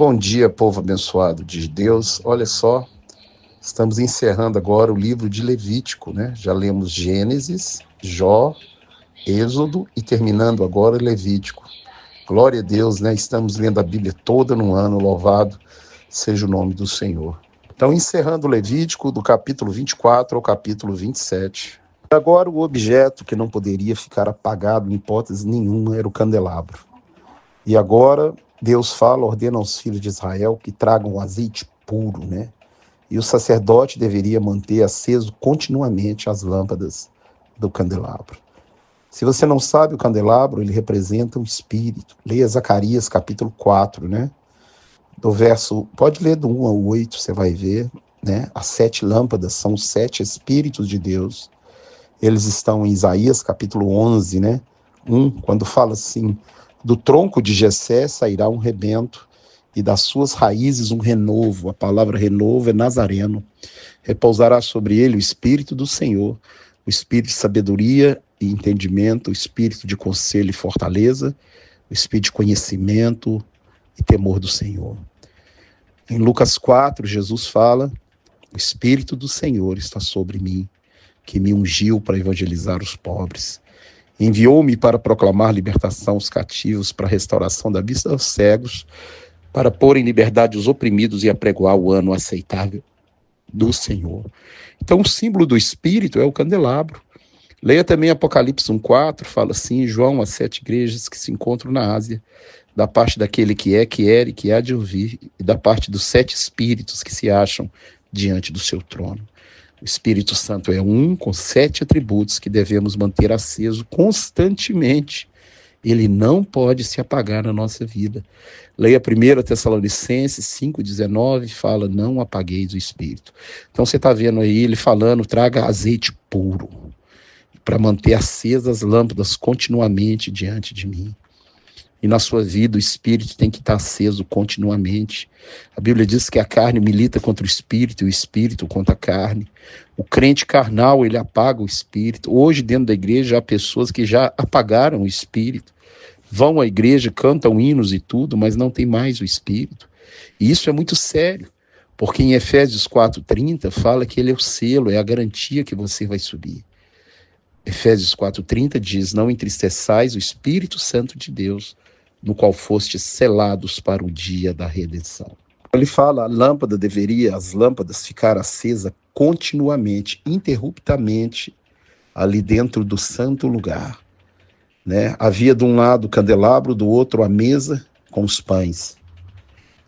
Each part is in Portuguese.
Bom dia, povo abençoado de Deus. Olha só, estamos encerrando agora o livro de Levítico, né? Já lemos Gênesis, Jó, Êxodo e terminando agora Levítico. Glória a Deus, né? Estamos lendo a Bíblia toda num ano, louvado seja o nome do Senhor. Então, encerrando o Levítico, do capítulo 24 ao capítulo 27. Agora, o objeto que não poderia ficar apagado em hipótese nenhuma era o candelabro. E agora, Deus ordena aos filhos de Israel que tragam o azeite puro, né? E o sacerdote deveria manter aceso continuamente as lâmpadas do candelabro. Se você não sabe, o candelabro, ele representa um espírito. Leia Zacarias capítulo 4, né? Do verso, pode ler do 1 ao 8, você vai ver, né? As 7 lâmpadas são os 7 espíritos de Deus. Eles estão em Isaías capítulo 11, né? 1, quando fala assim: do tronco de Jessé sairá um rebento, e das suas raízes um renovo. A palavra renovo é nazareno. Repousará sobre ele o Espírito do Senhor, o Espírito de sabedoria e entendimento, o Espírito de conselho e fortaleza, o Espírito de conhecimento e temor do Senhor. Em Lucas 4, Jesus fala: o Espírito do Senhor está sobre mim, que me ungiu para evangelizar os pobres. Enviou-me para proclamar libertação aos cativos, para a restauração da vista aos cegos, para pôr em liberdade os oprimidos e apregoar o ano aceitável do Senhor. Então, o símbolo do Espírito é o candelabro. Leia também Apocalipse 1,4, fala assim: João, as 7 igrejas que se encontram na Ásia, da parte daquele que é, que era e que há de ouvir, e da parte dos 7 espíritos que se acham diante do seu trono. O Espírito Santo é um com 7 atributos que devemos manter aceso constantemente. Ele não pode se apagar na nossa vida. Leia 1 Tessalonicenses 5,19, fala: não apagueis o Espírito. Então você está vendo aí ele falando: traga azeite puro, para manter acesas as lâmpadas continuamente diante de mim. E na sua vida o Espírito tem que estar aceso continuamente. A Bíblia diz que a carne milita contra o Espírito e o Espírito contra a carne. O crente carnal, ele apaga o Espírito. Hoje, dentro da igreja, há pessoas que já apagaram o Espírito. Vão à igreja, cantam hinos e tudo, mas não tem mais o Espírito. E isso é muito sério, porque em Efésios 4,30 fala que ele é o selo, é a garantia que você vai subir. Efésios 4,30 diz: não entristeçais o Espírito Santo de Deus, no qual fostes selados para o dia da redenção. Ele fala: as lâmpadas ficar acesas continuamente, interruptamente, ali dentro do santo lugar, né? Havia de um lado o candelabro, do outro a mesa com os pães.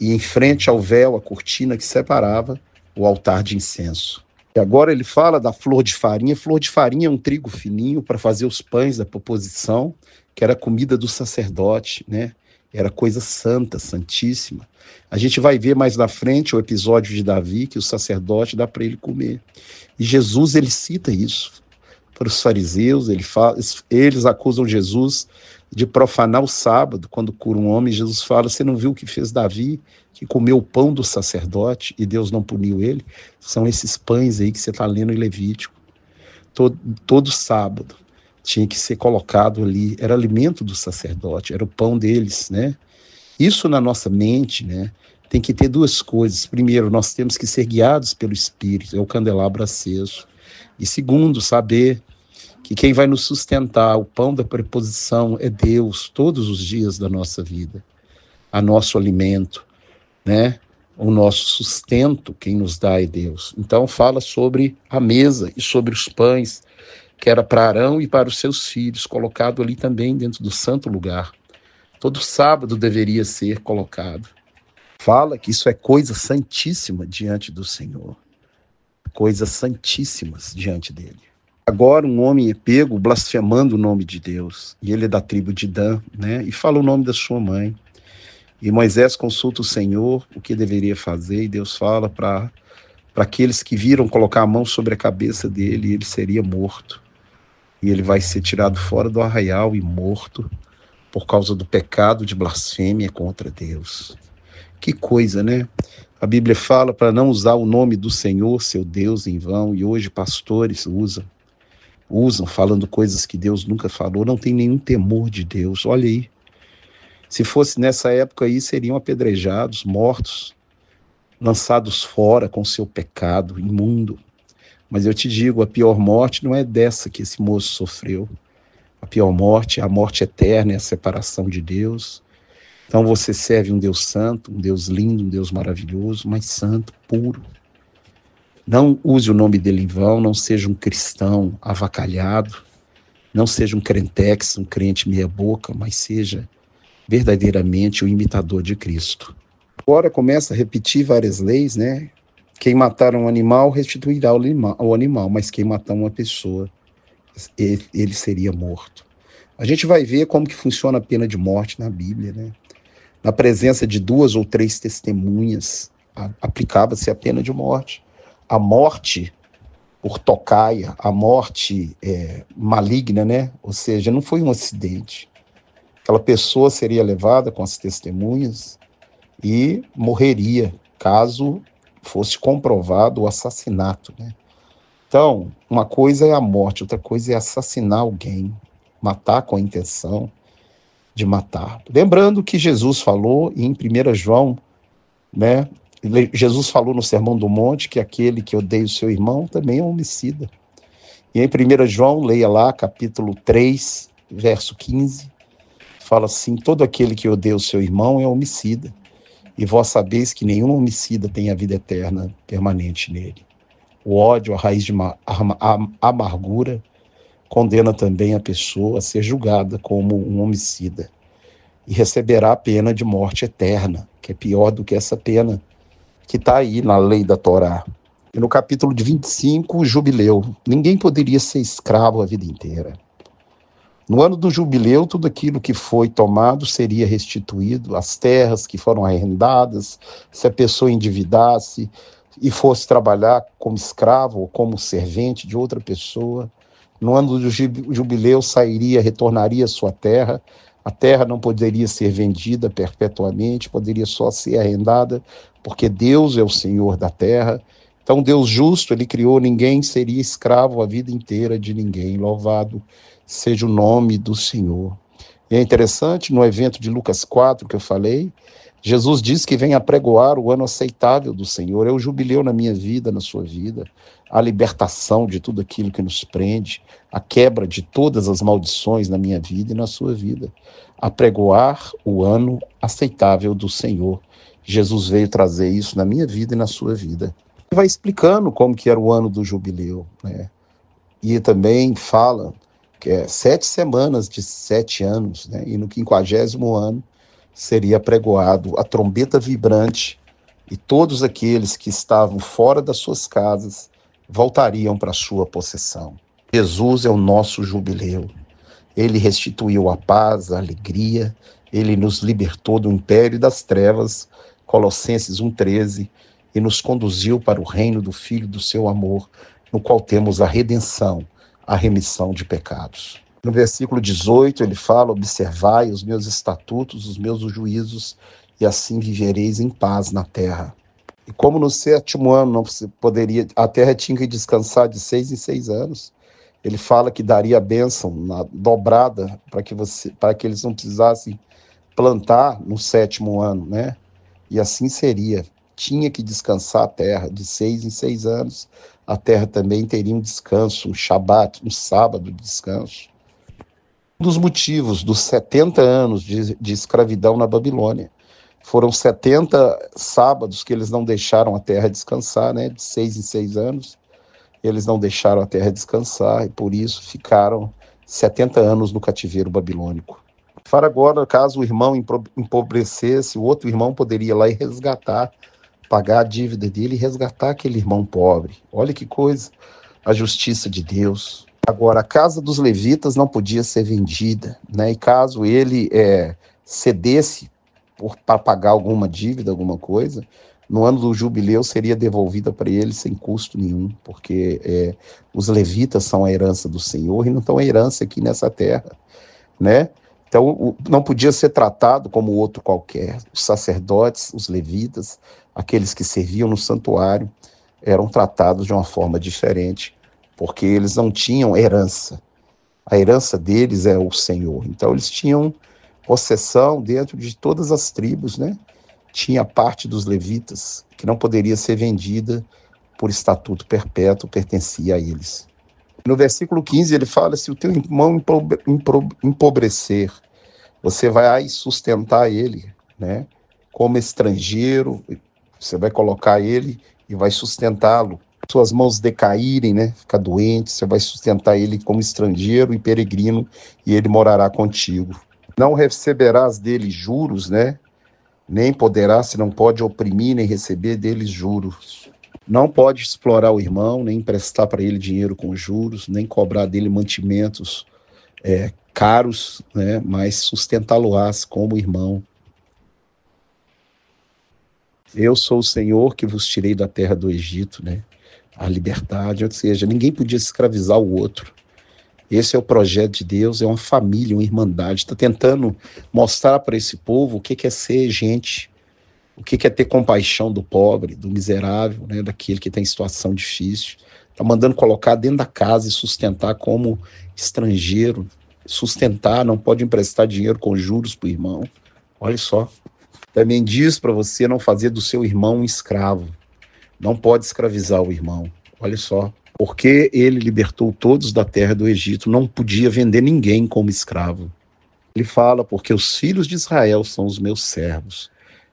E em frente ao véu, a cortina que separava o altar de incenso. E agora ele fala da flor de farinha. Flor de farinha é um trigo fininho para fazer os pães da proposição, que era a comida do sacerdote, né? Era coisa santa, santíssima. A gente vai ver mais na frente o episódio de Davi, que o sacerdote dá para ele comer. E Jesus, ele cita isso para os fariseus. Eles acusam Jesus de profanar o sábado, quando cura um homem. Jesus fala: você não viu o que fez Davi, que comeu o pão do sacerdote e Deus não puniu ele? São esses pães aí que você está lendo em Levítico. Todo sábado tinha que ser colocado ali, era alimento do sacerdote, era o pão deles, né? Isso na nossa mente, né? Tem que ter 2 coisas. Primeiro, nós temos que ser guiados pelo Espírito, é o candelabro aceso. E segundo, saber que quem vai nos sustentar, o pão da preposição, é Deus, todos os dias da nossa vida. A nosso alimento, né? O nosso sustento, quem nos dá é Deus. Então fala sobre a mesa e sobre os pães, que era para Arão e para os seus filhos, colocado ali também dentro do santo lugar. Todo sábado deveria ser colocado. Fala que isso é coisa santíssima diante do Senhor. Coisas santíssimas diante dele. Agora um homem é pego blasfemando o nome de Deus, e ele é da tribo de Dan, né? E fala o nome da sua mãe. E Moisés consulta o Senhor o que deveria fazer, e Deus fala para aqueles que viram colocar a mão sobre a cabeça dele, e ele seria morto. E ele vai ser tirado fora do arraial e morto por causa do pecado de blasfêmia contra Deus. Que coisa, né? A Bíblia fala para não usar o nome do Senhor, seu Deus, em vão, e hoje pastores usam falando coisas que Deus nunca falou, não tem nenhum temor de Deus. Olha aí, Se fosse nessa época aí, seriam apedrejados, mortos, lançados fora com seu pecado imundo. Mas eu te digo, a pior morte não é dessa que esse moço sofreu. A pior morte é a morte eterna, é a separação de Deus. Então você serve um Deus santo, um Deus lindo, um Deus maravilhoso, mas santo, puro. Não use o nome dele em vão, não seja um cristão avacalhado, não seja um crentex, um crente meia boca, mas seja verdadeiramente o imitador de Cristo. Agora começa a repetir várias leis, né? Quem matar um animal restituirá o animal, mas quem matar uma pessoa, ele seria morto. A gente vai ver como que funciona a pena de morte na Bíblia, né? Na presença de 2 ou 3 testemunhas, aplicava-se a pena de morte. A morte por tocaia, a morte maligna, né? Ou seja, não foi um acidente. Aquela pessoa seria levada com as testemunhas e morreria, caso fosse comprovado o assassinato, né? Então, uma coisa é a morte, outra coisa é assassinar alguém, matar com a intenção de matar. Lembrando que Jesus falou em 1 João, né? Jesus falou no Sermão do Monte que aquele que odeia o seu irmão também é homicida. E em 1 João, leia lá, capítulo 3, verso 15, fala assim: todo aquele que odeia o seu irmão é homicida. E vós sabeis que nenhum homicida tem a vida eterna permanente nele. O ódio, a raiz de amargura, condena também a pessoa a ser julgada como um homicida. E receberá a pena de morte eterna, que é pior do que essa pena que está aí na lei da Torá. E no capítulo de 25, o jubileu. Ninguém poderia ser escravo a vida inteira. No ano do jubileu, tudo aquilo que foi tomado seria restituído, as terras que foram arrendadas, se a pessoa endividasse e fosse trabalhar como escravo ou como servente de outra pessoa. No ano do jubileu, retornaria à sua terra. A terra não poderia ser vendida perpetuamente, poderia só ser arrendada, porque Deus é o Senhor da terra. Então, Deus justo, ele criou, ninguém seria escravo a vida inteira de ninguém. Louvado seja o nome do Senhor. E é interessante, no evento de Lucas 4 que eu falei, Jesus diz que vem apregoar o ano aceitável do Senhor. É o jubileu na minha vida, na sua vida, a libertação de tudo aquilo que nos prende, a quebra de todas as maldições na minha vida e na sua vida. Apregoar o ano aceitável do Senhor. Jesus veio trazer isso na minha vida e na sua vida. Ele vai explicando como que era o ano do jubileu, né? E também fala que é 7 semanas de 7 anos, né? E no 50º ano seria apregoado a trombeta vibrante e todos aqueles que estavam fora das suas casas voltariam para a sua possessão. Jesus é o nosso jubileu. Ele restituiu a paz, a alegria, ele nos libertou do império das trevas, Colossenses 1,13, e nos conduziu para o reino do Filho do seu amor, no qual temos a redenção, a remissão de pecados. No versículo 18, ele fala: observai os meus estatutos, os meus juízos, e assim vivereis em paz na terra. E como no 7º ano não poderia, a terra tinha que descansar de 6 em 6 anos, ele fala que daria a bênção dobrada para que eles não precisassem plantar no 7º ano, né? E assim seria. Tinha que descansar a terra de 6 em 6 anos. A terra também teria um descanso, um shabat, um sábado de descanso. Um dos motivos dos 70 anos de escravidão na Babilônia foram 70 sábados que eles não deixaram a terra descansar, né? De 6 em 6 anos. Eles não deixaram a terra descansar e por isso ficaram 70 anos no cativeiro babilônico. Para agora, caso o irmão empobrecesse, o outro irmão poderia ir lá e resgatar, pagar a dívida dele e resgatar aquele irmão pobre. Olha que coisa, a justiça de Deus. Agora, a casa dos levitas não podia ser vendida, né? E caso ele cedesse para pagar alguma dívida, alguma coisa, no ano do jubileu seria devolvida para ele sem custo nenhum, porque os levitas são a herança do Senhor e não estão a herança aqui nessa terra, né? Então, não podia ser tratado como outro qualquer. Os sacerdotes, os levitas, aqueles que serviam no santuário, eram tratados de uma forma diferente, porque eles não tinham herança. A herança deles é o Senhor. Então, eles tinham possessão dentro de todas as tribos, né? Tinha parte dos levitas que não poderia ser vendida por estatuto perpétuo, pertencia a eles. No versículo 15 ele fala, se o teu irmão empobrecer, você vai sustentar ele, né? Como estrangeiro, você vai colocar ele e vai sustentá-lo. Suas mãos decaírem, né? Ficar doente, você vai sustentar ele como estrangeiro e peregrino e ele morará contigo. Não receberás dele juros, né? Nem poderá, se não pode oprimir, nem receber deles juros. Não pode explorar o irmão, nem emprestar para ele dinheiro com juros, nem cobrar dele mantimentos caros, né? Mas sustentá-lo-ás como irmão. Eu sou o Senhor que vos tirei da terra do Egito, né? A liberdade, ou seja, ninguém podia escravizar o outro. Esse é o projeto de Deus, é uma família, uma irmandade. Está tentando mostrar para esse povo o que é ser gente, o que é ter compaixão do pobre, do miserável, né, daquele que está em situação difícil. Está mandando colocar dentro da casa e sustentar como estrangeiro. Sustentar, não pode emprestar dinheiro com juros para o irmão. Olha só. Também diz para você não fazer do seu irmão um escravo. Não pode escravizar o irmão. Olha só. Porque ele libertou todos da terra do Egito, não podia vender ninguém como escravo. Ele fala, porque os filhos de Israel são os meus servos.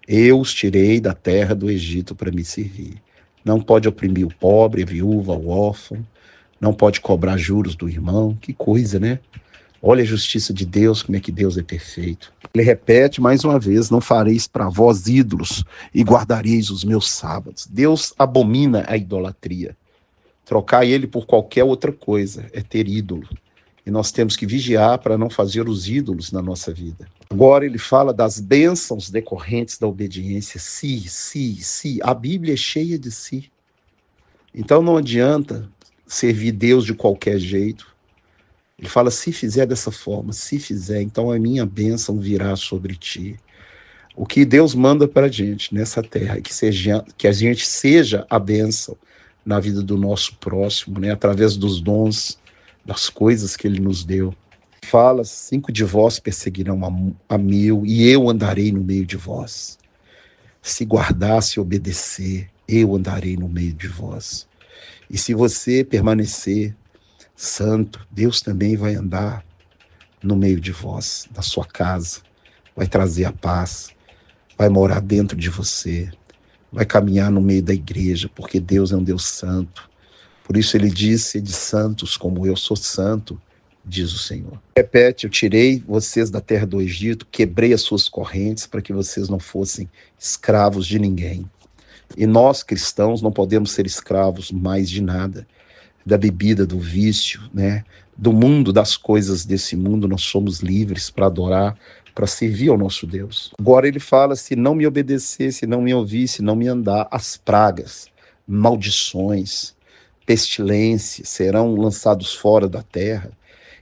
Eu os tirei da terra do Egito para me servir. Não pode oprimir o pobre, a viúva, o órfão. Não pode cobrar juros do irmão. Que coisa, né? Olha a justiça de Deus, como é que Deus é perfeito. Ele repete mais uma vez, não fareis para vós ídolos e guardareis os meus sábados. Deus abomina a idolatria. Trocar ele por qualquer outra coisa é ter ídolo. E nós temos que vigiar para não fazer os ídolos na nossa vida. Agora ele fala das bênçãos decorrentes da obediência. Se. A Bíblia é cheia de si. Então não adianta servir Deus de qualquer jeito. Ele fala, se fizer dessa forma, se fizer, então a minha bênção virá sobre ti. O que Deus manda para a gente nessa terra é que a gente seja a bênção na vida do nosso próximo, né? Através dos dons, das coisas que ele nos deu. Fala, 5 de vós perseguirão a mil, e eu andarei no meio de vós. Se guardar, se obedecer, eu andarei no meio de vós. E se você permanecer santo, Deus também vai andar no meio de vós, na sua casa, vai trazer a paz, vai morar dentro de você, vai caminhar no meio da igreja, porque Deus é um Deus santo. Por isso ele diz, sede santos como eu sou santo, diz o Senhor. Repete, eu tirei vocês da terra do Egito, quebrei as suas correntes para que vocês não fossem escravos de ninguém. E nós, cristãos, não podemos ser escravos mais de nada, da bebida, do vício, né? Do mundo, das coisas desse mundo, nós somos livres para adorar, para servir ao nosso Deus. Agora ele fala, se não me obedecer, se não me ouvir, se não me andar, as pragas, maldições, pestilências serão lançados fora da terra.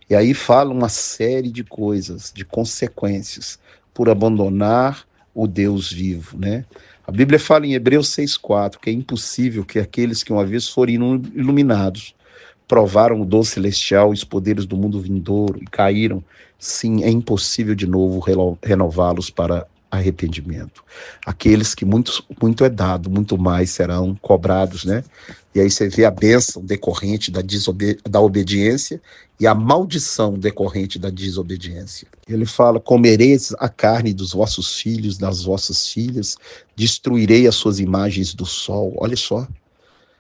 E aí fala uma série de coisas, de consequências, por abandonar o Deus vivo, né? A Bíblia fala em Hebreus 6,4, que é impossível que aqueles que uma vez foram iluminados, provaram o dom celestial e os poderes do mundo vindouro e caíram, sim, é impossível de novo renová-los para arrependimento. Aqueles que muito é dado, muito mais serão cobrados, né? E aí você vê a bênção decorrente da obediência e a maldição decorrente da desobediência. Ele fala, comereis a carne dos vossos filhos, das vossas filhas, destruirei as suas imagens do sol. Olha só,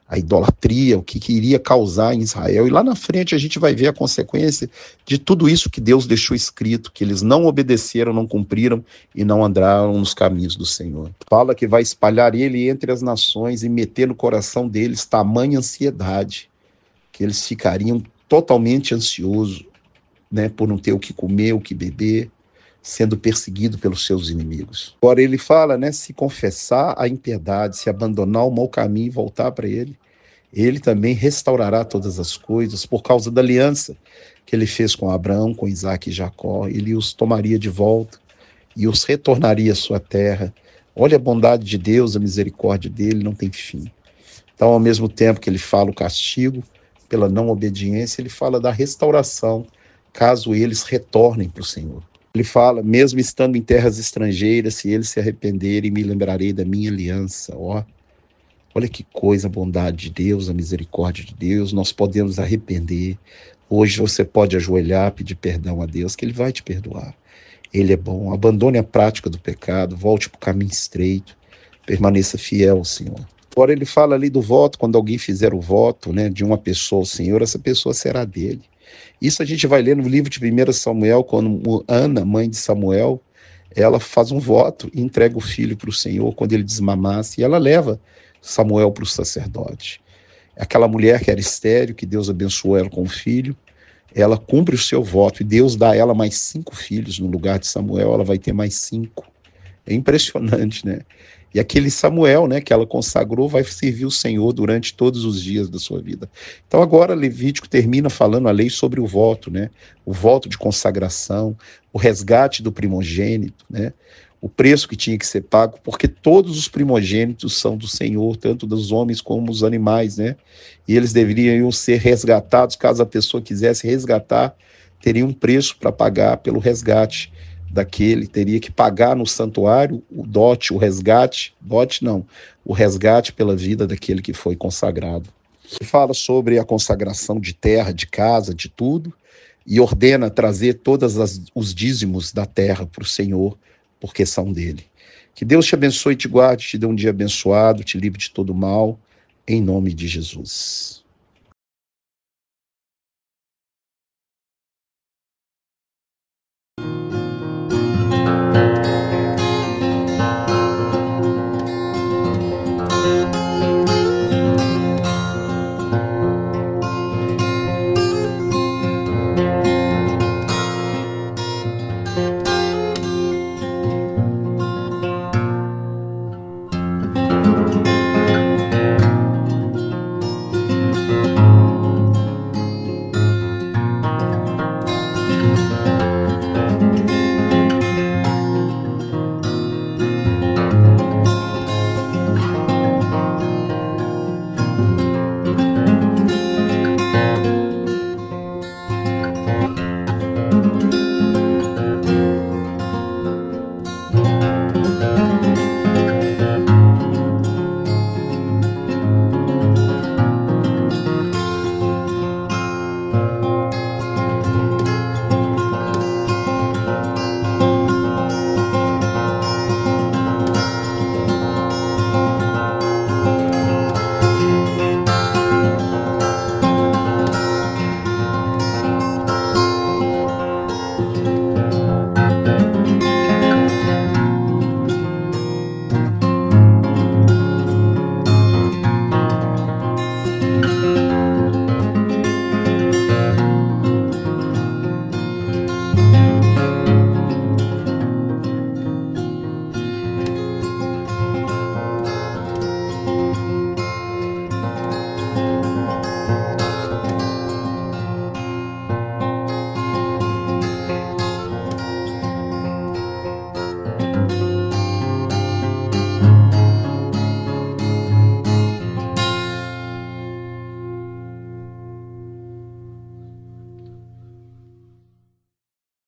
a idolatria, o que iria causar em Israel. E lá na frente a gente vai ver a consequência de tudo isso que Deus deixou escrito, que eles não obedeceram, não cumpriram e não andaram nos caminhos do Senhor. Fala que vai espalhar ele entre as nações e meter no coração deles tamanha ansiedade, que eles ficariam totalmente ansiosos, né, por não ter o que comer, o que beber, sendo perseguido pelos seus inimigos. Agora ele fala, né, se confessar a impiedade, se abandonar o mau caminho e voltar para ele também restaurará todas as coisas por causa da aliança que ele fez com Abraão, com Isaac e Jacó. Ele os tomaria de volta e os retornaria à sua terra. Olha a bondade de Deus, a misericórdia dele não tem fim. Então, ao mesmo tempo que ele fala o castigo pela não obediência, ele fala da restauração, caso eles retornem para o Senhor. Ele fala, mesmo estando em terras estrangeiras, se eles se arrependerem, me lembrarei da minha aliança. Ó, olha que coisa, a bondade de Deus, a misericórdia de Deus. Nós podemos arrepender. Hoje você pode ajoelhar, pedir perdão a Deus, que Ele vai te perdoar. Ele é bom. Abandone a prática do pecado, volte para o caminho estreito, permaneça fiel ao Senhor. Agora ele fala ali do voto, quando alguém fizer o voto, né, de uma pessoa ao Senhor, essa pessoa será dele. Isso a gente vai ler no livro de 1 Samuel, quando Ana, mãe de Samuel, ela faz um voto e entrega o filho para o Senhor quando ele desmamasse, e ela leva Samuel para o sacerdote. Aquela mulher que era estéril, que Deus abençoou ela com um filho, ela cumpre o seu voto e Deus dá a ela mais 5 filhos. No lugar de Samuel, ela vai ter mais 5. É impressionante, né? E aquele Samuel, né, que ela consagrou, vai servir o Senhor durante todos os dias da sua vida. Então agora Levítico termina falando a lei sobre o voto, né? O voto de consagração, o resgate do primogênito, né? O preço que tinha que ser pago, porque todos os primogênitos são do Senhor, tanto dos homens como dos animais, né? E eles deveriam ser resgatados, caso a pessoa quisesse resgatar, teria um preço para pagar pelo resgate daquele, teria que pagar no santuário o dote, o resgate, dote não, o resgate pela vida daquele que foi consagrado. Ele fala sobre a consagração de terra, de casa, de tudo, e ordena trazer todos os dízimos da terra para o Senhor, porque são dele. Que Deus te abençoe e te guarde, te dê um dia abençoado, te livre de todo mal, em nome de Jesus.